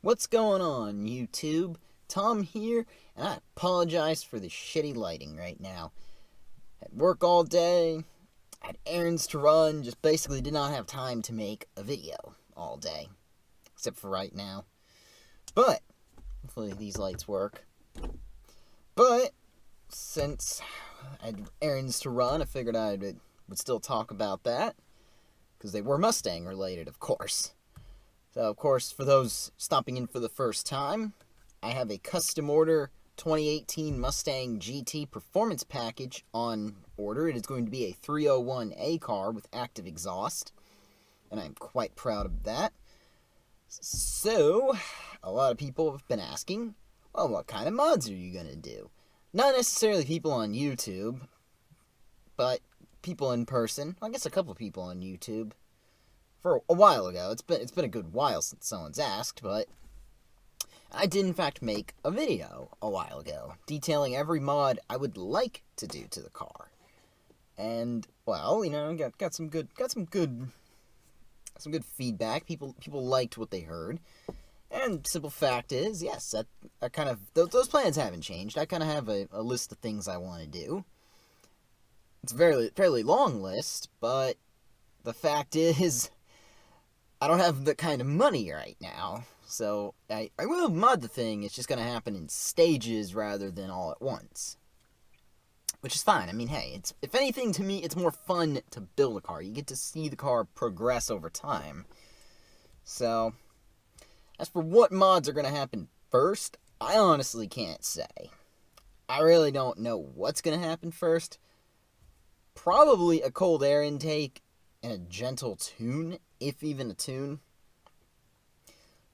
What's going on, YouTube? Tom here, and I apologize for the shitty lighting right now. Had work all day, had errands to run, just basically did not have time to make a video all day. Except for right now. But, hopefully these lights work. But, since I had errands to run, I figured I would still talk about that. Because they were Mustang related, of course. So, of course, for those stopping in for the first time, I have a custom order 2018 Mustang GT performance package on order. It is going to be a 301A car with active exhaust, and I'm quite proud of that. So, a lot of people have been asking, well, what kind of mods are you going to do? Not necessarily people on YouTube, but people in person. I guess a couple of people on YouTube. For a while ago. It's been a good while since someone's asked, but I did in fact make a video a while ago detailing every mod I would like to do to the car. And well, you know, got some good feedback. People liked what they heard. And simple fact is, yes, I kind of those plans haven't changed. I kind of have a list of things I want to do. It's a fairly long list, but the fact is, I don't have the kind of money right now, so I will mod the thing. It's just going to happen in stages rather than all at once. Which is fine. I mean, hey, if anything, to me, it's more fun to build a car. You get to see the car progress over time. So, as for what mods are going to happen first, I honestly can't say. I really don't know what's going to happen first. Probably a cold air intake and a gentle tune, if even a tune.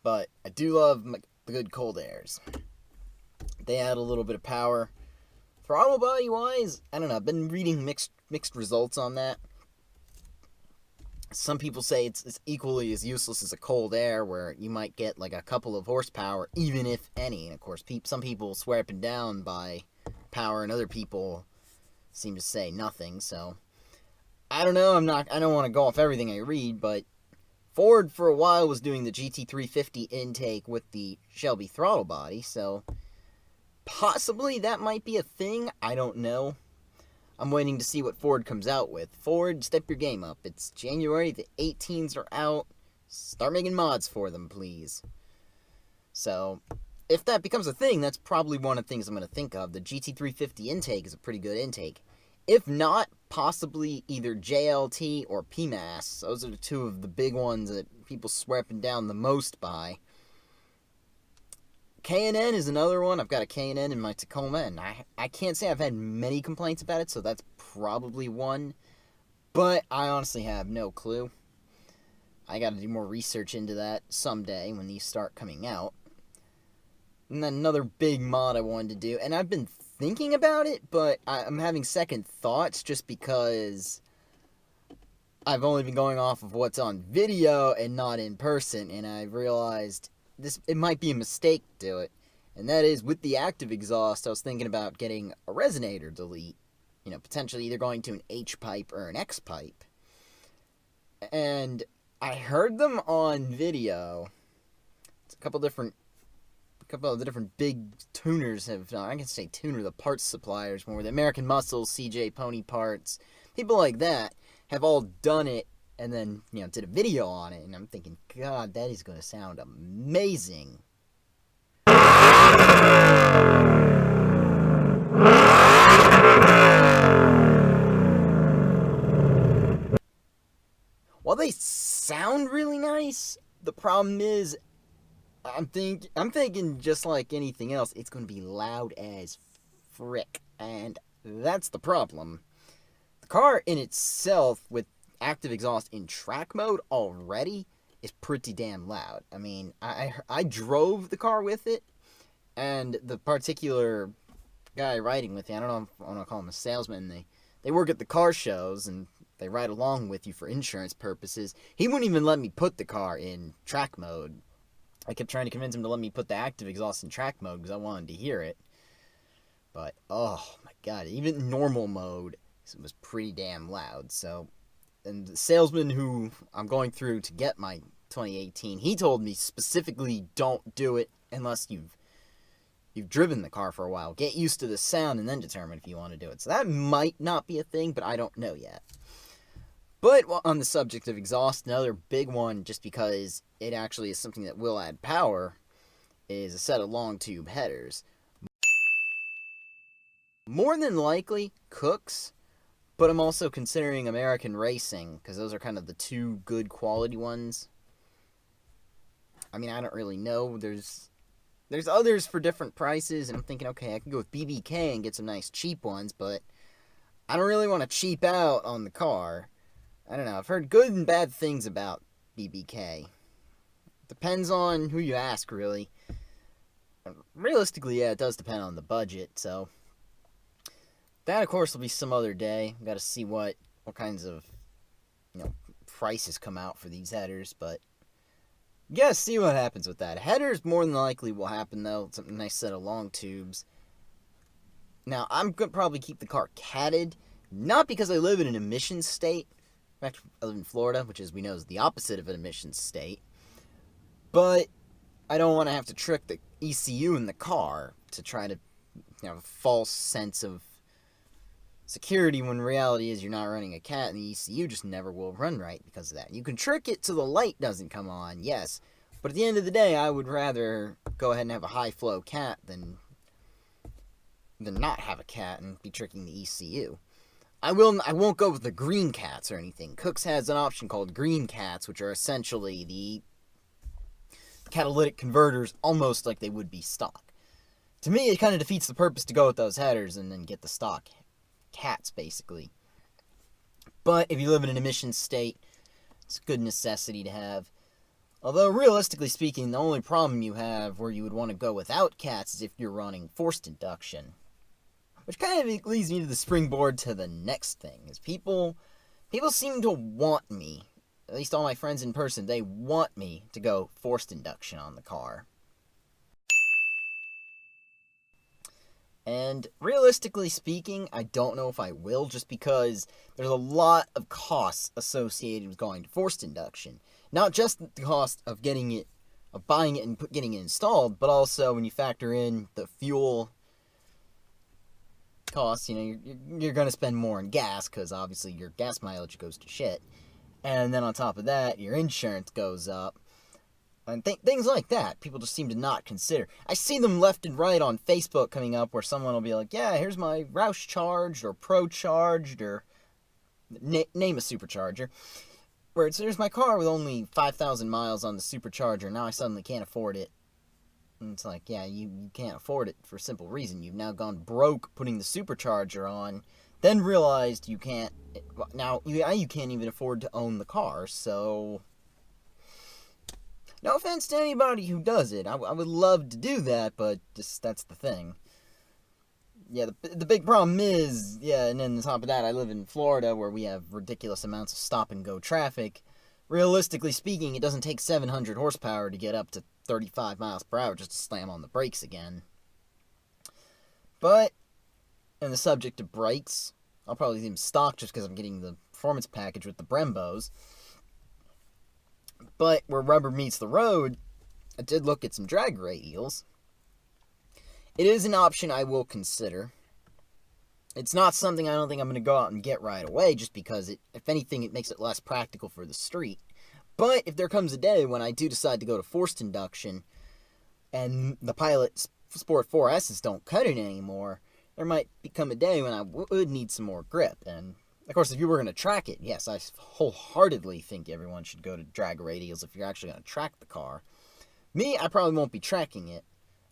But I do love the good cold airs. They add a little bit of power. Throttle body wise, I don't know. I've been reading mixed results on that. Some people say it's equally as useless as a cold air, where you might get like a couple of horsepower, even if any. And of course, some people swear up and down by power, and other people seem to say nothing. So I don't know, I don't want to go off everything I read, but Ford for a while was doing the GT350 intake with the Shelby throttle body, so possibly that might be a thing. I don't know. I'm waiting to see what Ford comes out with. Ford, step your game up. It's January, the 18s are out. Start making mods for them, please. So, if that becomes a thing, that's probably one of the things I'm going to think of. The GT350 intake is a pretty good intake. If not, possibly either JLT or PMAS. Those are the two of the big ones that people swear up and down the most by. K&N is another one. I've got a K&N in my Tacoma, and I can't say I've had many complaints about it, so that's probably one. But I honestly have no clue. I gotta do more research into that someday when these start coming out. And then another big mod I wanted to do, and I've been thinking about it, but I'm having second thoughts just because I've only been going off of what's on video and not in person, and I realized it might be a mistake to do it. And that is, with the active exhaust, I was thinking about getting a resonator delete. You know, potentially either going to an H-pipe or an X-pipe. And I heard them on video. It's a couple of the different big tuners have, I can say tuner, the parts suppliers more, the American Muscle, CJ Pony Parts, people like that have all done it and then, you know, did a video on it, and I'm thinking, God, that is going to sound amazing. While they sound really nice, the problem is, I'm thinking just like anything else, it's going to be loud as frick, and that's the problem. The car in itself, with active exhaust in track mode already, is pretty damn loud. I mean, I drove the car with it, and the particular guy riding with me, I don't know if I want to call him a salesman, they work at the car shows, and they ride along with you for insurance purposes. He wouldn't even let me put the car in track mode. I kept trying to convince him to let me put the active exhaust in track mode because I wanted to hear it. But, oh my god, even normal mode was pretty damn loud. So, and the salesman who I'm going through to get my 2018. He told me specifically don't do it unless you've driven the car for a while. Get used to the sound and then determine if you want to do it. So that might not be a thing, but I don't know yet. But on the subject of exhaust, another big one, just because it actually is something that will add power, is a set of long tube headers. More than likely, Cooks, but I'm also considering American Racing, because those are kind of the two good quality ones. I mean, I don't really know. There's others for different prices, and I'm thinking, okay, I can go with BBK and get some nice cheap ones, but I don't really want to cheap out on the car. I don't know. I've heard good and bad things about BBK. Depends on who you ask, really. Realistically, yeah, it does depend on the budget, so that, of course, will be some other day. We've got to see what kinds of, prices come out for these headers, but you gotta see what happens with that. Headers more than likely will happen, though. It's a nice set of long tubes. Now, I'm going to probably keep the car catted, not because I live in an emissions state. In fact, I live in Florida, which, as we know, is the opposite of an emissions state. But I don't want to have to trick the ECU in the car to try to, have a false sense of security, when reality is you're not running a cat, and the ECU just never will run right because of that. You can trick it so the light doesn't come on, yes, but at the end of the day, I would rather go ahead and have a high flow cat than not have a cat and be tricking the ECU. I won't go with the green cats or anything. Cooks has an option called green cats, which are essentially the catalytic converters, almost like they would be stock. To me, it kind of defeats the purpose to go with those headers and then get the stock cats, basically. But if you live in an emissions state, it's a good necessity to have. Although, realistically speaking, the only problem you have where you would want to go without cats is if you're running forced induction. Which kind of leads me to the springboard to the next thing, is people seem to want me, at least all my friends in person, they want me to go forced induction on the car. And realistically speaking, I don't know if I will, just because there's a lot of costs associated with going to forced induction. Not just the cost of buying it and getting it installed, but also when you factor in the fuel costs, you're going to spend more on gas, because obviously your gas mileage goes to shit. And then on top of that, your insurance goes up. And things like that, people just seem to not consider. I see them left and right on Facebook coming up where someone will be like, yeah, here's my Roush charged or Pro charged or name a supercharger. Where here's my car with only 5,000 miles on the supercharger. Now I suddenly can't afford it. And it's like, yeah, you can't afford it for a simple reason. You've now gone broke putting the supercharger on, then realized you can't. Now you can't even afford to own the car, so no offense to anybody who does it. I would love to do that, but just that's the thing. Yeah, the big problem is, and then on top of that, I live in Florida where we have ridiculous amounts of stop-and-go traffic. Realistically speaking, it doesn't take 700 horsepower to get up to 35 miles per hour just to slam on the brakes again. But, on the subject of brakes, I'll probably leave them stock just because I'm getting the performance package with the Brembos. But where rubber meets the road, I did look at some drag radials. It is an option I will consider. It's not something I don't think I'm going to go out and get right away, just because, if anything, it makes it less practical for the street. But if there comes a day when I do decide to go to forced induction, and the Pilot Sport 4S's don't cut it anymore, there might become a day when I would need some more grip. And, of course, if you were going to track it, yes, I wholeheartedly think everyone should go to drag radials if you're actually going to track the car. Me, I probably won't be tracking it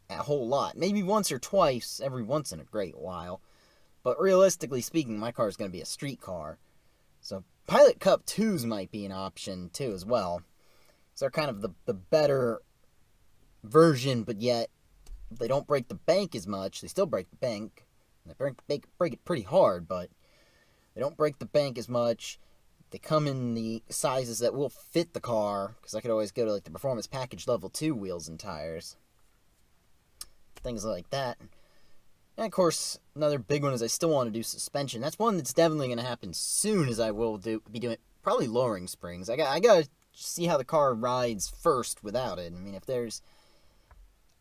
a whole lot. Maybe once or twice, every once in a great while. But realistically speaking, my car is going to be a street car. So Pilot Cup 2s might be an option too as well. So they're kind of the better version, but yet they don't break the bank as much. They still break the bank. They break it pretty hard, but they don't break the bank as much. They come in the sizes that will fit the car, because I could always go to the Performance Package Level 2 wheels and tires. Things like that. And, of course, another big one is I still want to do suspension. That's one that's definitely going to happen soon, as I will be doing probably lowering springs. I got to see how the car rides first without it. I mean, if there's...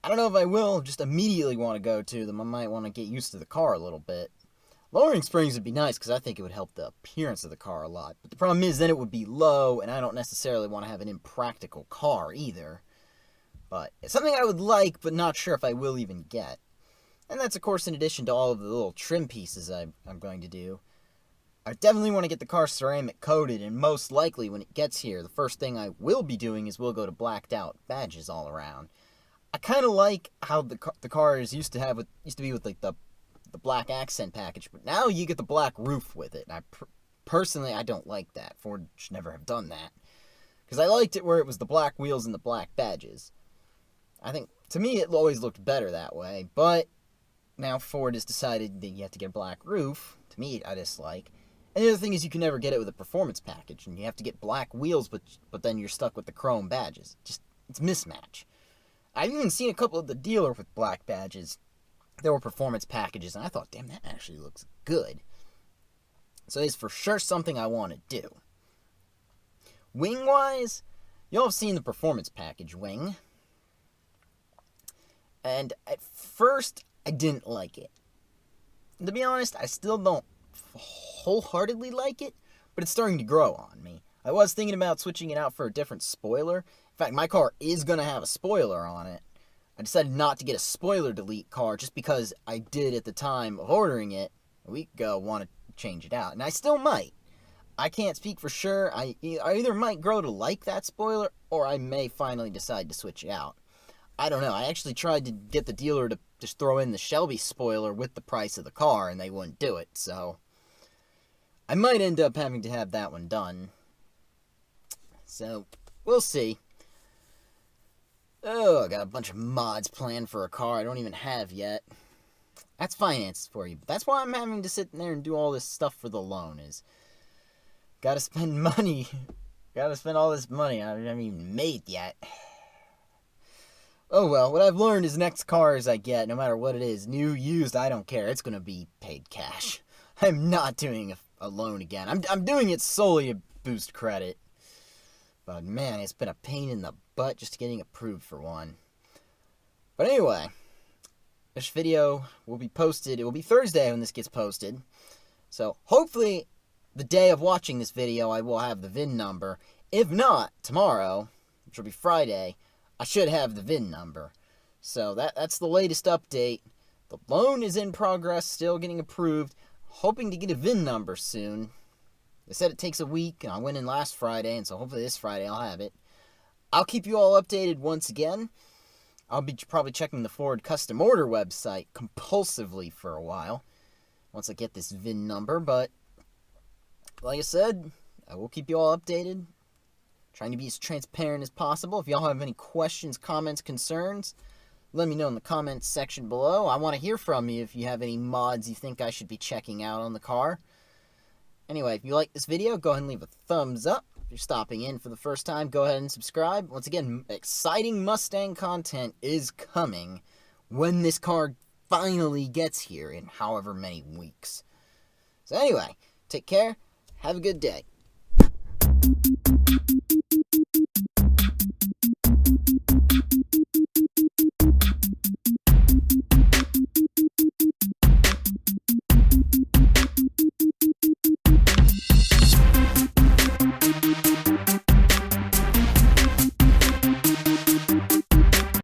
I don't know if I will just immediately want to go to them. I might want to get used to the car a little bit. Lowering springs would be nice because I think it would help the appearance of the car a lot. But the problem is then it would be low, and I don't necessarily want to have an impractical car either. But it's something I would like, but not sure if I will even get. And that's, of course, in addition to all of the little trim pieces I'm going to do. I definitely want to get the car ceramic coated, and most likely when it gets here, the first thing I will be doing is we'll go to blacked out badges all around. I kind of like how the cars used to be with like the black accent package, but now you get the black roof with it. And personally, I don't like that. Ford should never have done that. Because I liked it where it was the black wheels and the black badges. I think, to me, it always looked better that way, but now Ford has decided that you have to get a black roof. To me, I dislike. And the other thing is you can never get it with a performance package, and you have to get black wheels, but then you're stuck with the chrome badges. It's a mismatch. I've even seen a couple of the dealer with black badges. There were performance packages, and I thought, damn, that actually looks good. So it's for sure something I want to do. Wing-wise, y'all have seen the performance package wing. And at first, I didn't like it. And to be honest, I still don't wholeheartedly like it, but it's starting to grow on me. I was thinking about switching it out for a different spoiler. In fact, my car is going to have a spoiler on it. I decided not to get a spoiler delete car just because I did at the time of ordering it a week ago want to change it out. And I still might. I can't speak for sure. I either might grow to like that spoiler or I may finally decide to switch it out. I don't know. I actually tried to get the dealer to just throw in the Shelby spoiler with the price of the car and they wouldn't do it. So I might end up having to have that one done. So we'll see. Oh, I got a bunch of mods planned for a car I don't even have yet. That's finances for you. But that's why I'm having to sit there and do all this stuff for the loan is... Gotta spend money. Gotta spend all this money I haven't even made yet. Oh well, what I've learned is next cars I get, no matter what it is, new, used, I don't care. It's gonna be paid cash. I'm not doing a loan again. I'm doing it solely to boost credit. But man, it's been a pain in the butt just getting approved for one. But anyway, this video will be posted. It will be Thursday when this gets posted. So hopefully the day of watching this video I will have the VIN number. If not, tomorrow, which will be Friday, I should have the VIN number. So that's the latest update. The loan is in progress, still getting approved. Hoping to get a VIN number soon. They said it takes a week, and I went in last Friday, and so hopefully this Friday I'll have it. I'll keep you all updated once again. I'll be probably checking the Ford custom order website compulsively for a while once I get this VIN number, but like I said, I will keep you all updated. Trying to be as transparent as possible. If y'all have any questions, comments, concerns, let me know in the comments section below. I want to hear from you if you have any mods you think I should be checking out on the car. Anyway, if you like this video, go ahead and leave a thumbs up. If you're stopping in for the first time, go ahead and subscribe. Once again, exciting Mustang content is coming when this car finally gets here in however many weeks. So anyway, take care. Have a good day.